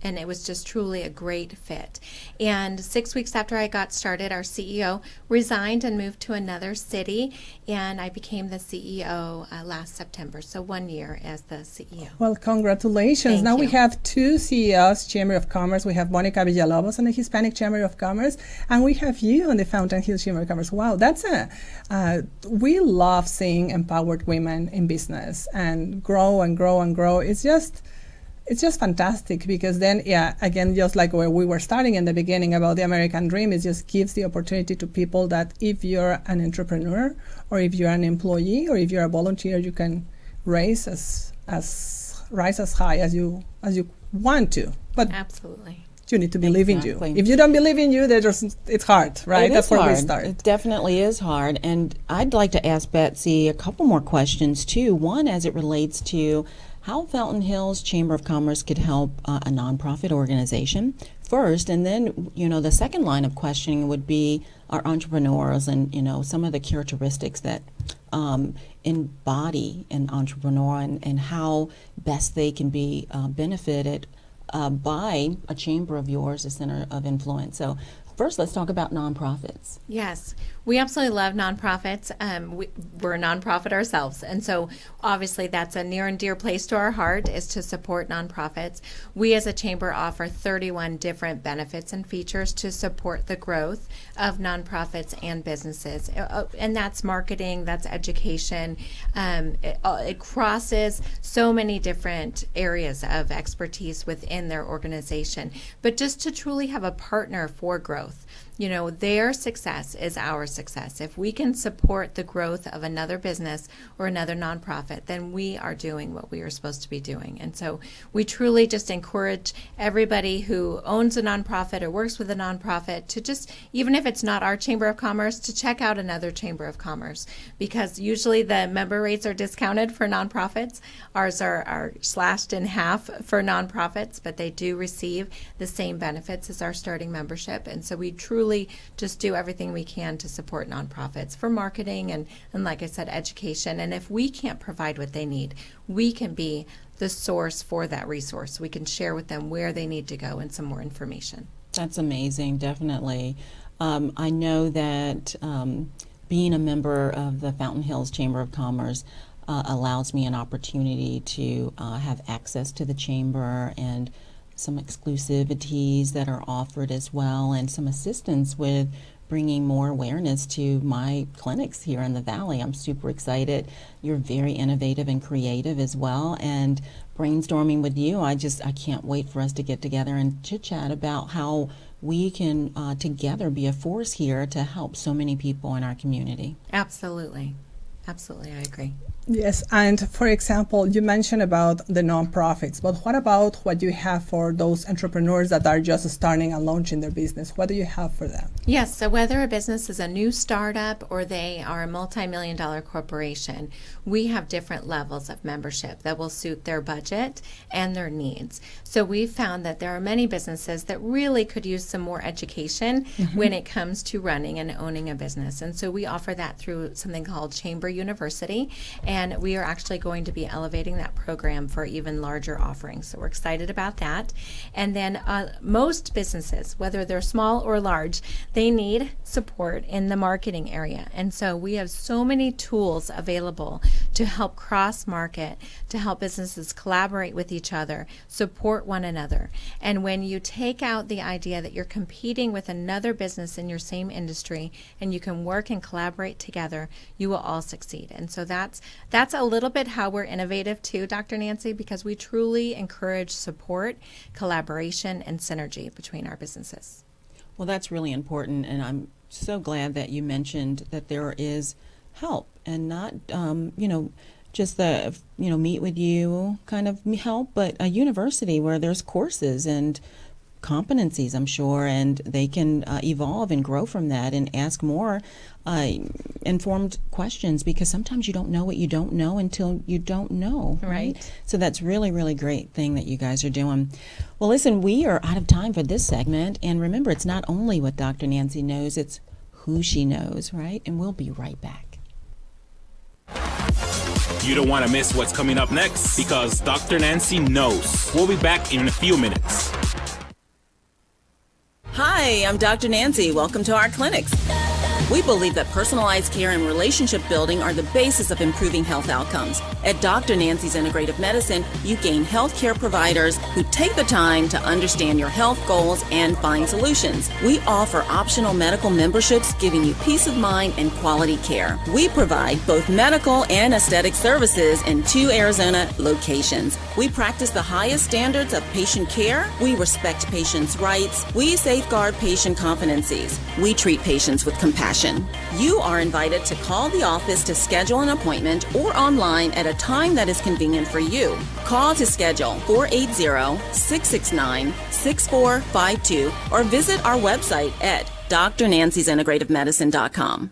it was just truly a great fit. And 6 weeks after I got started, our CEO resigned and moved to another city, and I became the CEO last September. So 1 year as the CEO. Well, congratulations. Thank Now we you. have 2 CEOs, Chamber of Commerce. We have Monica Villalobos on the Hispanic Chamber of Commerce, and we have you on the Fountain Hills Chamber of Commerce. Wow, that's we love seeing empowered women in business and grow and grow and grow. It's just fantastic, because then, yeah, again, just like where we were starting in the beginning about the American dream, it just gives the opportunity to people that if you're an entrepreneur or if you're an employee or if you're a volunteer, you can rise as high as you want to. But Absolutely. you need to believe in Exactly. you. If you don't believe in you, it's hard, right? It That's is where hard. we start. It definitely is hard. And I'd like to ask Betsy a couple more questions too. One, as it relates to how Fountain Hills Chamber of Commerce could help a nonprofit organization first, and then, the second line of questioning would be our entrepreneurs and, some of the characteristics that embody an entrepreneur and how best they can be benefited by a chamber of yours, a center of influence. So first, let's talk about nonprofits. Yes, we absolutely love nonprofits. We're a nonprofit ourselves, and so obviously that's a near and dear place to our heart, is to support nonprofits. We as a chamber offer 31 different benefits and features to support the growth of nonprofits and businesses, and that's marketing, that's education. It crosses so many different areas of expertise within their organization, but just to truly have a partner for growth. Their success is our success. If we can support the growth of another business or another nonprofit, then we are doing what we are supposed to be doing. And so we truly just encourage everybody who owns a nonprofit or works with a nonprofit to just, even if it's not our Chamber of Commerce, to check out another Chamber of Commerce, because usually the member rates are discounted for nonprofits. Ours are slashed in half for nonprofits, but they do receive the same benefits as our starting membership. And so we truly just do everything we can to support nonprofits for marketing and like I said, education. And if we can't provide what they need, we can be the source for that resource. We can share with them where they need to go and some more information. That's amazing, definitely. I know that being a member of the Fountain Hills Chamber of Commerce allows me an opportunity to have access to the chamber and some exclusivities that are offered as well, and some assistance with bringing more awareness to my clinics here in the Valley. I'm super excited. You're very innovative and creative as well, and brainstorming with you, I can't wait for us to get together and chit chat about how we can together be a force here to help so many people in our community. Absolutely, I agree. Yes, and for example, you mentioned about the nonprofits, but what about what you have for those entrepreneurs that are just starting and launching their business? What do you have for them? Yes, so whether a business is a new startup or they are a multi-million-dollar corporation, we have different levels of membership that will suit their budget and their needs. So we've found that there are many businesses that really could use some more education when it comes to running and owning a business. And so we offer that through something called Chamber University. and we are actually going to be elevating that program for even larger offerings. So we're excited about that. And then most businesses, whether they're small or large, they need support in the marketing area. And so we have so many tools available to help cross-market, to help businesses collaborate with each other, support one another. And when you take out the idea that you're competing with another business in your same industry and you can work and collaborate together, you will all succeed. And so that's a little bit how we're innovative too, Dr. Nancy, because we truly encourage support, collaboration, and synergy between our businesses. Well, that's really important, and I'm so glad that you mentioned that there is help and not, just the, meet with you kind of help, but a university where there's courses and competencies, I'm sure, and they can evolve and grow from that and ask more informed questions, because sometimes you don't know what you don't know until you don't know, right? So that's really, really great thing that you guys are doing. Well, listen, we are out of time for this segment, and remember, it's not only what Dr. Nancy knows, it's who she knows, right? And we'll be right back. You don't want to miss what's coming up next, because Dr. Nancy knows. We'll be back in a few minutes. Hi, I'm Dr. Nancy. Welcome to our clinics. We believe that personalized care and relationship building are the basis of improving health outcomes. At Dr. Nancy's Integrative Medicine, you gain healthcare providers who take the time to understand your health goals and find solutions. We offer optional medical memberships, giving you peace of mind and quality care. We provide both medical and aesthetic services in 2 Arizona locations. We practice the highest standards of patient care. We respect patients' rights. We safeguard patient confidences. We treat patients with compassion. You are invited to call the office to schedule an appointment or online at a time that is convenient for you. Call to schedule 480-669-6452 or visit our website at drnanciesintegrativemedicine.com.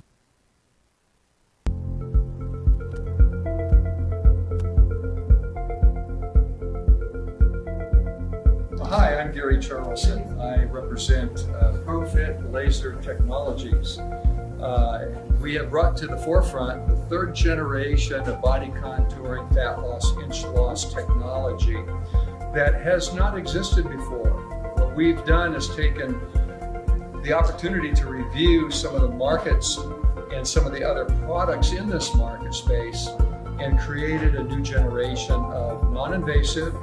Hi, I'm Gary Charleson. I represent ProFit Laser Technologies. We have brought to the forefront the 3rd generation of body contouring, fat loss, inch loss technology that has not existed before. What we've done is taken the opportunity to review some of the markets and some of the other products in this market space and created a new generation of non-invasive,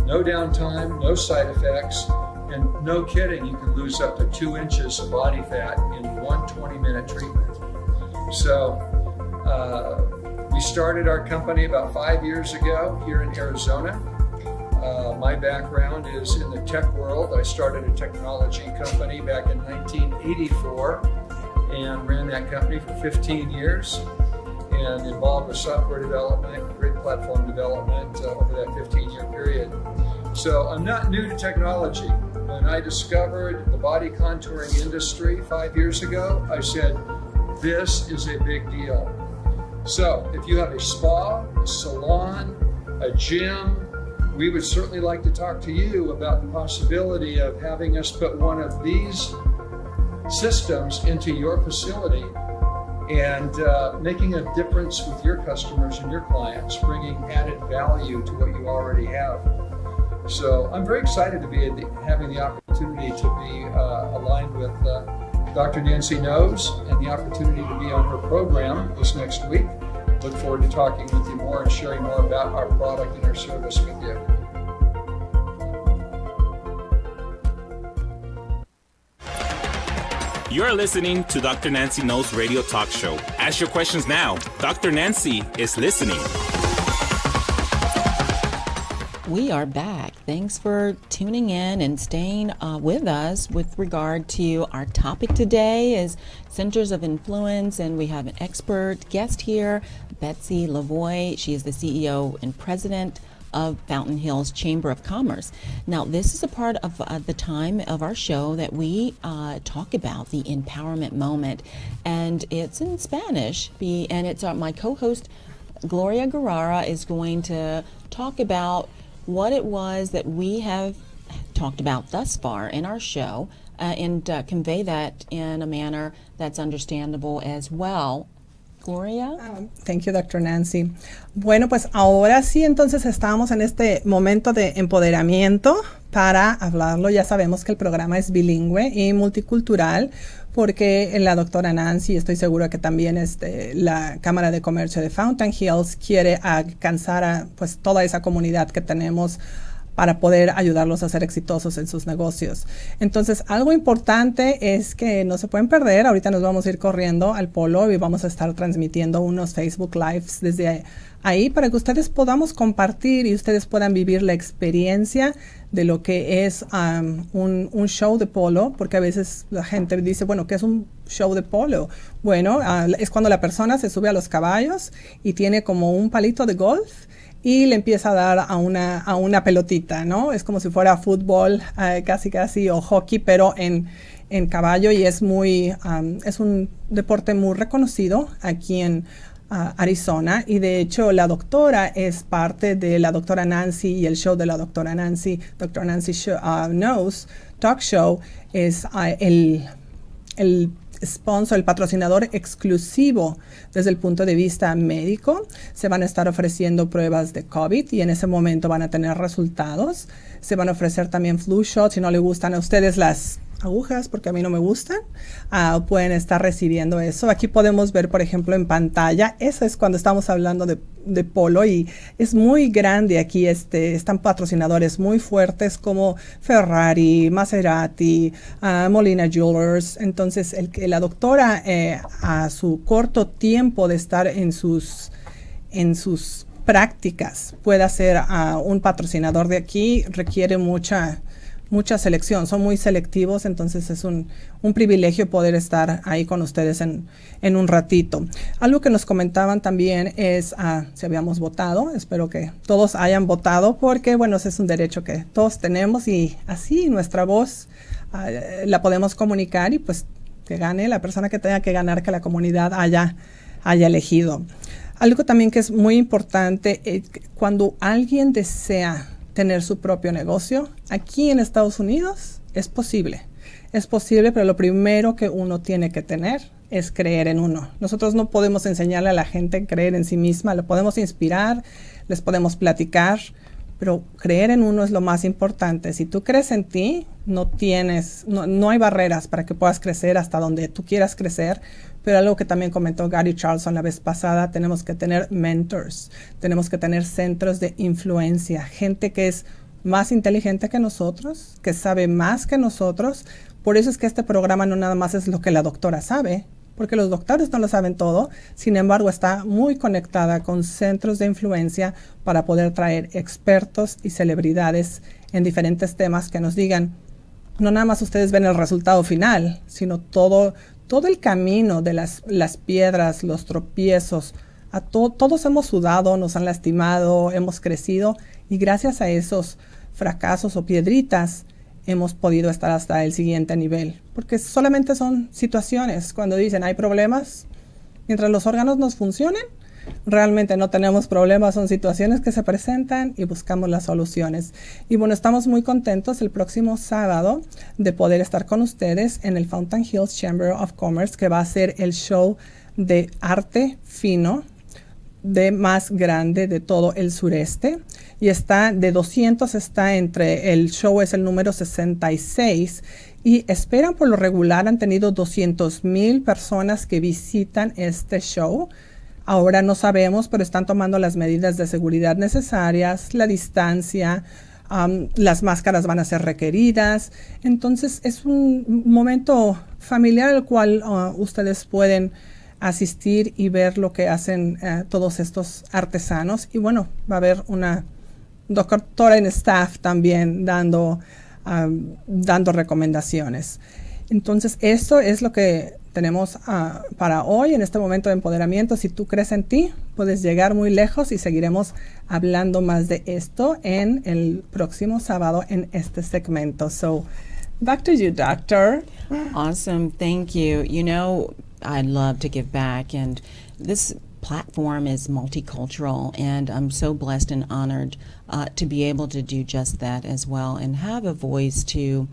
no downtime, no side effects, and no kidding, you can lose up to 2 inches of body fat in one 20-minute treatment. So we started our company about 5 years ago here in Arizona. My background is in the tech world. I started a technology company back in 1984 and ran that company for 15 years and involved with software development, grid platform development over that 15-year period. So I'm not new to technology. When I discovered the body contouring industry 5 years ago, I said, this is a big deal. So if you have a spa, a salon, a gym, we would certainly like to talk to you about the possibility of having us put one of these systems into your facility and making a difference with your customers and your clients, bringing added value to what you already have. So I'm very excited to be having the opportunity to be aligned with Dr. Nancy Knows and the opportunity to be on her program this next week. Look forward to talking with you more and sharing more about our product and our service with you. You're listening to Dr. Nancy Knows Radio Talk Show. Ask your questions now. Dr. Nancy is listening. We are back. Thanks for tuning in and staying with us with regard to our topic today is Centers of Influence, and we have an expert guest here, Betsy Lavoie. She is the CEO and president of Fountain Hills Chamber of Commerce. Now, this is a part of the time of our show that we talk about the empowerment moment, and it's in Spanish, and it's my co-host Gloria Guerrara is going to talk about what it was that we have talked about thus far in our show and convey that in a manner that's understandable as well Gloria. Thank you, Dr. Nancy. Bueno, pues ahora sí, entonces estamos en este momento de empoderamiento para hablarlo. Ya sabemos que el programa es bilingüe y multicultural, porque la doctora Nancy, estoy segura que también la Cámara de Comercio de Fountain Hills quiere alcanzar a pues toda esa comunidad que tenemos para poder ayudarlos a ser exitosos en sus negocios. Entonces, algo importante es que no se pueden perder. Ahorita nos vamos a ir corriendo al polo y vamos a estar transmitiendo unos Facebook Lives desde ahí para que ustedes podamos compartir y ustedes puedan vivir la experiencia de lo que es un show de polo, porque a veces la gente dice, bueno, ¿qué es un show de polo? Bueno, es cuando la persona se sube a los caballos y tiene como un palito de golf y le empieza a dar a una pelotita, ¿no? Es como si fuera fútbol, casi, o hockey, pero en caballo, y es un deporte muy reconocido aquí en Arizona, y de hecho la doctora es parte de la doctora Nancy y el show de la doctora Nancy, Dr. Nancy Knows Talk Show, es el sponsor, el patrocinador exclusivo desde el punto de vista médico. Se van a estar ofreciendo pruebas de COVID y en ese momento van a tener resultados. Se van a ofrecer también flu shots. Si no le gustan a ustedes las agujas, porque a mí no me gustan, pueden estar recibiendo eso. Aquí podemos ver, por ejemplo, en pantalla, eso es cuando estamos hablando de polo, y es muy grande aquí. Están patrocinadores muy fuertes como Ferrari, Maserati, Molina Jewelers. Entonces, la doctora, a su corto tiempo de estar en sus prácticas, pueda ser un patrocinador de aquí, requiere mucha selección, son muy selectivos, entonces es un privilegio poder estar ahí con ustedes en un ratito. Algo que nos comentaban también es si habíamos votado. Espero que todos hayan votado, porque bueno, ese es un derecho que todos tenemos, y así nuestra voz la podemos comunicar, y pues que gane la persona que tenga que ganar, que la comunidad haya elegido. Algo también que es muy importante, cuando alguien desea tener su propio negocio, aquí en Estados Unidos es posible. Es posible, pero lo primero que uno tiene que tener es creer en uno. Nosotros no podemos enseñarle a la gente a creer en sí misma, lo podemos inspirar, les podemos platicar, pero creer en uno es lo más importante. Si tú crees en ti, no hay barreras para que puedas crecer hasta donde tú quieras crecer. Pero algo que también comentó Gary Charlson la vez pasada, tenemos que tener mentors, tenemos que tener centros de influencia, gente que es más inteligente que nosotros, que sabe más que nosotros. Por eso es que este programa no nada más es lo que la doctora sabe, porque los doctores no lo saben todo. Sin embargo, está muy conectada con centros de influencia para poder traer expertos y celebridades en diferentes temas que nos digan, no nada más ustedes ven el resultado final, sino todo el camino de las piedras, los tropiezos. Todos hemos sudado, nos han lastimado, hemos crecido, y gracias a esos fracasos o piedritas hemos podido estar hasta el siguiente nivel, porque solamente son situaciones. Cuando dicen hay problemas, mientras los órganos nos funcionen, realmente no tenemos problemas, son situaciones que se presentan y buscamos las soluciones. Y bueno, estamos muy contentos el próximo sábado de poder estar con ustedes en el Fountain Hills Chamber of Commerce, que va a ser el show de arte fino de más grande de todo el sureste, y está de 200, el show es el número 66, y esperan, por lo regular han tenido 200,000 personas que visitan este show. Ahora no sabemos, pero están tomando las medidas de seguridad necesarias, la distancia, las máscaras van a ser requeridas. Entonces es un momento familiar al cual ustedes pueden asistir y ver lo que hacen todos estos artesanos. Y bueno, va a haber una doctora en staff también dando recomendaciones. Entonces, esto es lo que tenemos para hoy en este momento de empoderamiento. Si tú crees en ti, puedes llegar muy lejos, y seguiremos hablando más de esto en el próximo sábado en este segmento. So, back to you, Doctor. Awesome. Thank you. You know, I'd love to give back, and this platform is multicultural, and I'm so blessed and honored to be able to do just that as well, and have a voice to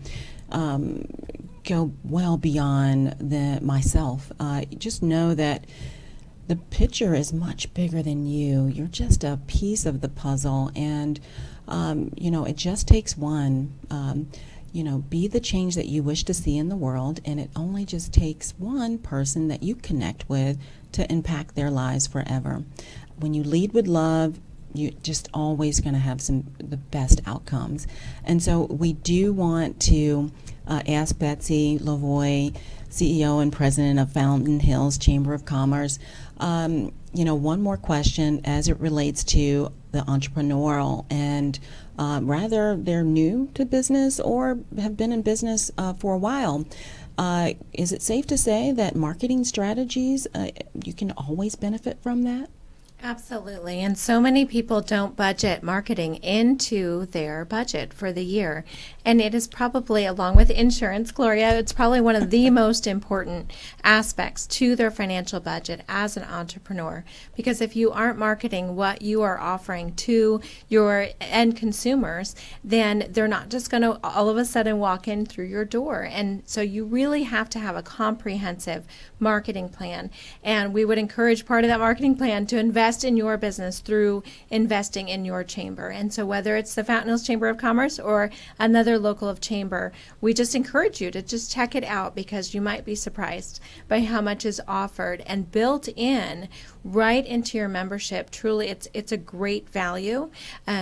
go well beyond myself. Just know that the picture is much bigger than you. You're just a piece of the puzzle, and it just takes one. Be the change that you wish to see in the world, and it only just takes one person that you connect with to impact their lives forever. When you lead with love, you're just always going to have the best outcomes. And so we do want to ask Betsy Lavoie, CEO and President of Fountain Hills Chamber of Commerce, one more question as it relates to the entrepreneurial, and rather they're new to business or have been in business for a while. Is it safe to say that marketing strategies, you can always benefit from that? Absolutely. And so many people don't budget marketing into their budget for the year. And it is probably, along with insurance, Gloria, it's probably one of the most important aspects to their financial budget as an entrepreneur. Because if you aren't marketing what you are offering to your end consumers, then they're not just going to all of a sudden walk in through your door. And so you really have to have a comprehensive marketing plan. And we would encourage part of that marketing plan to invest in your business through investing in your chamber. And so whether it's the Fountain Hills Chamber of Commerce or another local of chamber, we just encourage you to just check it out, because you might be surprised by how much is offered and built in right into your membership. Truly, it's a great value,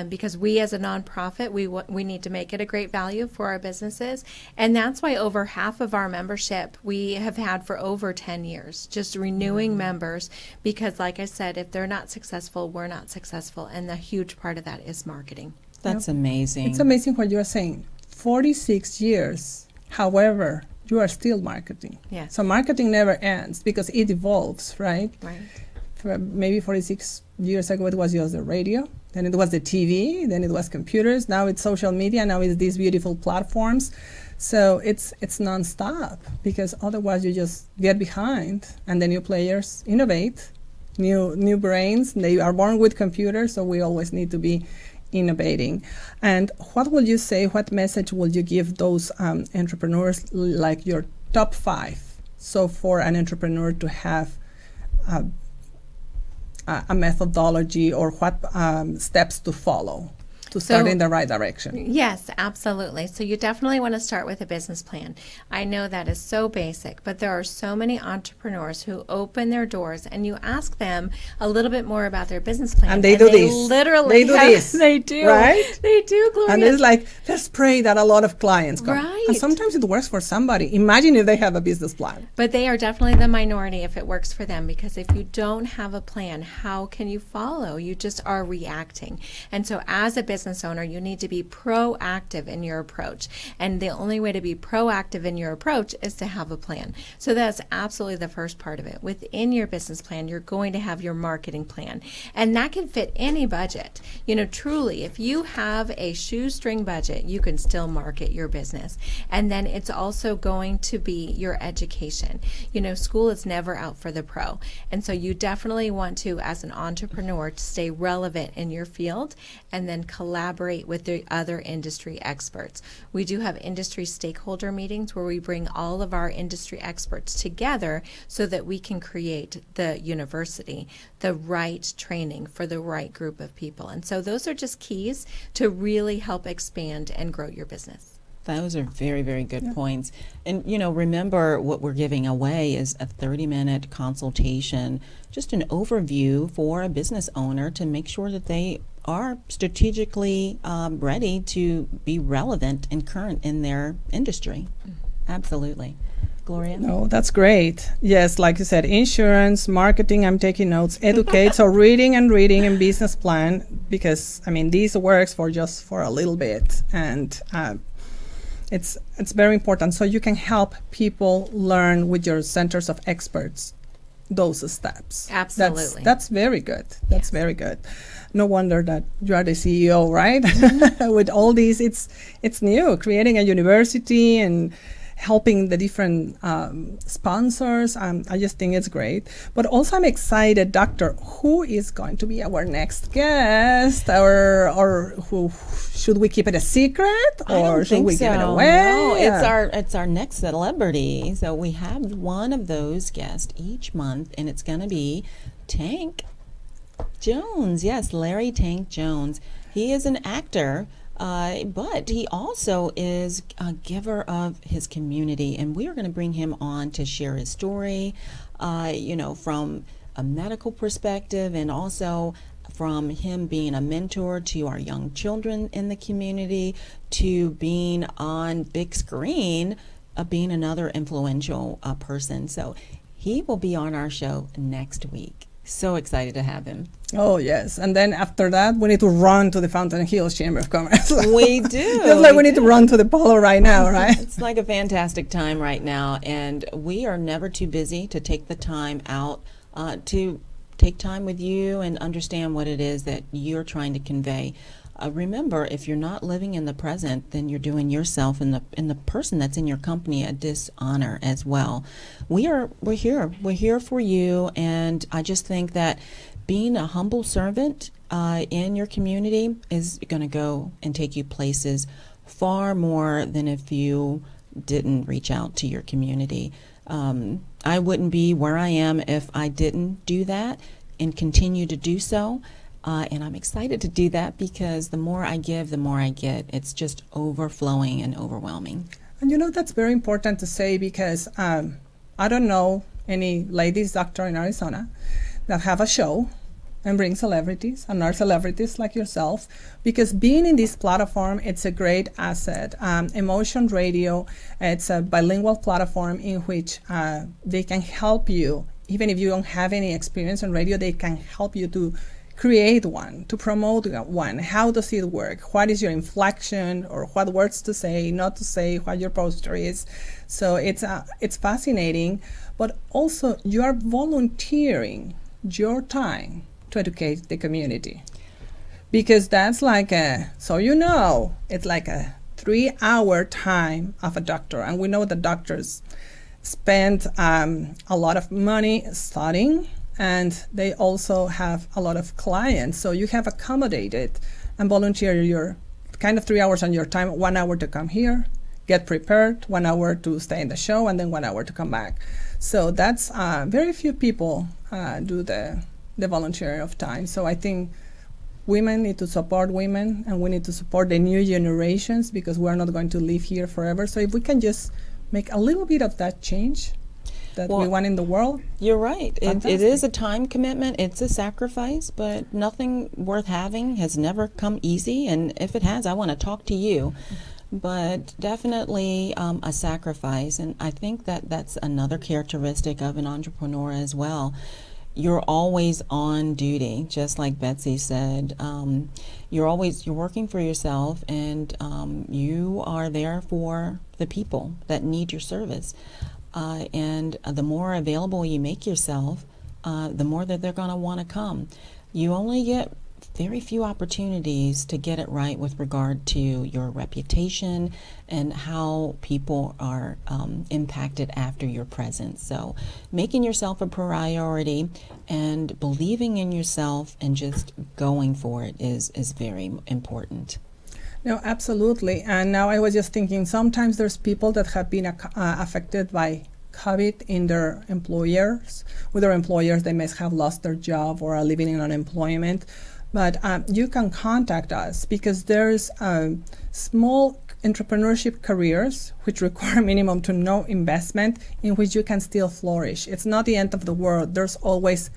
because we as a nonprofit, we need to make it a great value for our businesses. And that's why over half of our membership we have had for over 10 years, just renewing members, because like I said, if they're not successful, we're not successful. And the huge part of that is marketing. That's amazing. It's amazing what you're saying. 46 years, however, you are still marketing. Yes. So marketing never ends because it evolves, right? Right. Maybe 46 years ago it was just the radio, then it was the TV, then it was computers, now it's social media, now it's these beautiful platforms. So it's nonstop, because otherwise you just get behind, and the new players innovate, new brains, they are born with computers, so we always need to be innovating. And what would you say, what message would you give those entrepreneurs, like your top 5? So for an entrepreneur to have a methodology, or what steps to follow to start in the right direction? Yes, absolutely. So you definitely want to start with a business plan. I know that is so basic, but there are so many entrepreneurs who open their doors and you ask them a little bit more about their business plan. And they do this. Literally. They do this. They do. Right? They do, Gloria. And it's like, let's pray that a lot of clients come. Right. And sometimes it works for somebody. Imagine if they have a business plan. But they are definitely the minority if it works for them, because if you don't have a plan, how can you follow? You just are reacting. And so as a business owner, you need to be proactive in your approach. And the only way to be proactive in your approach is to have a plan. So that's absolutely the first part of it. Within your business plan, you're going to have your marketing plan. And that can fit any budget. Truly, if you have a shoestring budget, you can still market your business. And then it's also going to be your education. School is never out for the pro. And so you definitely want to, as an entrepreneur, to stay relevant in your field and then collaborate with the other industry experts. We do have industry stakeholder meetings where we bring all of our industry experts together so that we can create the university, the right training for the right group of people. And so those are just keys to really help expand and grow your business. Those are very, very good points. And, remember, what we're giving away is a 30-minute consultation, just an overview for a business owner to make sure that they are strategically ready to be relevant and current in their industry. Absolutely. Gloria? No, that's great. Yes, like you said, insurance, marketing, I'm taking notes, educate, so reading and business plan, because, this works for just for a little bit. And it's very important. So you can help people learn with your centers of experts those steps. Absolutely. That's very good. That's very good. No wonder that you are the CEO, right? With all these, it's new, creating a university and helping the different sponsors. I just think it's great. But also I'm excited, Doctor, who is going to be our next guest? Or who should we keep it a secret? Or should we give it away? No, it's our next celebrity. So we have one of those guests each month, and it's going to be Tank Jones. Yes, Larry Tank Jones. He is an actor. But he also is a giver of his community, and we are going to bring him on to share his story, from a medical perspective, and also from him being a mentor to our young children in the community, to being on big screen, being another influential person. So he will be on our show next week. So excited to have him. Oh, yes. And then after that, we need to run to the Fountain Hills Chamber of Commerce. We do. Just like we need to run to the Polo right now, right? It's like a fantastic time right now. And we are never too busy to take the time out to take time with you and understand what it is that you're trying to convey. Remember, if you're not living in the present, then you're doing yourself and the person that's in your company a dishonor as well. We're here for you, and I just think that being a humble servant in your community is going to go and take you places far more than if you didn't reach out to your community. I wouldn't be where I am if I didn't do that and continue to do so. And I'm excited to do that because the more I give, the more I get. It's just overflowing and overwhelming. And that's very important to say because I don't know any ladies doctor in Arizona that have a show and bring celebrities and are celebrities like yourself, because being in this platform, it's a great asset. Emotion Radio, it's a bilingual platform in which they can help you. Even if you don't have any experience in radio, they can help you to create one, to promote one. How does it work? What is your inflection, or what words to say, not to say, what your posture is? So it's fascinating, but also you are volunteering your time to educate the community, because that's like it's like a 3-hour time of a doctor, and we know that doctors spend a lot of money studying, and they also have a lot of clients. So you have accommodated and volunteer your kind of 3 hours on your time, 1 hour to come here, get prepared, 1 hour to stay in the show, and then 1 hour to come back. So that's very few people do the volunteering of time. So I think women need to support women, and we need to support the new generations, because we're not going to live here forever. So if we can just make a little bit of that change that we want in the world. You're right. It is a time commitment. It's a sacrifice, but nothing worth having has never come easy. And if it has, I want to talk to you. But definitely a sacrifice. And I think that that's another characteristic of an entrepreneur as well. You're always on duty, just like Betsy said. You're working for yourself, and you are there for the people that need your service. And the more available you make yourself, the more that they're going to want to come. You only get very few opportunities to get it right with regard to your reputation and how people are impacted after your presence. So making yourself a priority and believing in yourself and just going for it is very important. No, absolutely. And now I was just thinking, sometimes there's people that have been affected by COVID in their employers. With their employers, they may have lost their job or are living in unemployment. But you can contact us, because there's small entrepreneurship careers which require minimum to no investment, in which you can still flourish. It's not the end of the world. There's always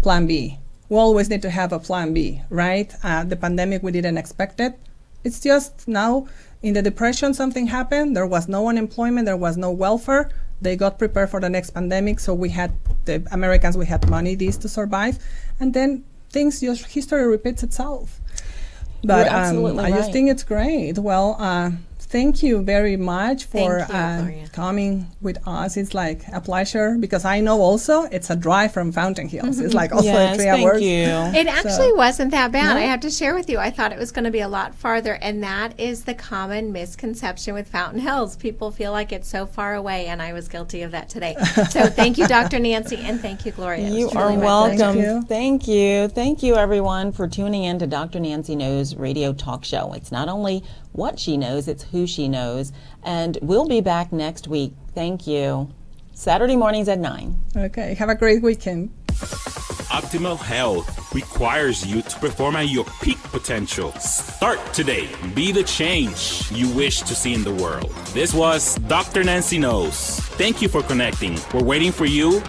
plan B. We always need to have a plan B, right? The pandemic, we didn't expect it. It's just now in the Depression something happened. There was no unemployment, there was no welfare. They got prepared for the next pandemic, so we had we had money to survive, and then history repeats itself. But You're absolutely I just right. think it's great. Well, Thank you very much for Thank you, Gloria. coming with us. It's like a pleasure because I know also it's a drive from Fountain Hills. It's like also Yes, 3 hours. thank you. It actually wasn't that bad. No? I have to share with you. I thought it was going to be a lot farther, and that is the common misconception with Fountain Hills. People feel like it's so far away, and I was guilty of that today. So thank you, Dr. Nancy, and thank you, Gloria. It was You are truly my welcome. pleasure. Thank you. Thank you, everyone, for tuning in to Dr. Nancy Knows Radio Talk Show. It's not only what she knows, it's who she knows. And we'll be back next week. Thank you. Saturday mornings at 9. Okay, have a great weekend. Optimal health requires you to perform at your peak potential. Start today. Be the change you wish to see in the world. This was Dr. Nancy Knows. Thank you for connecting. We're waiting for you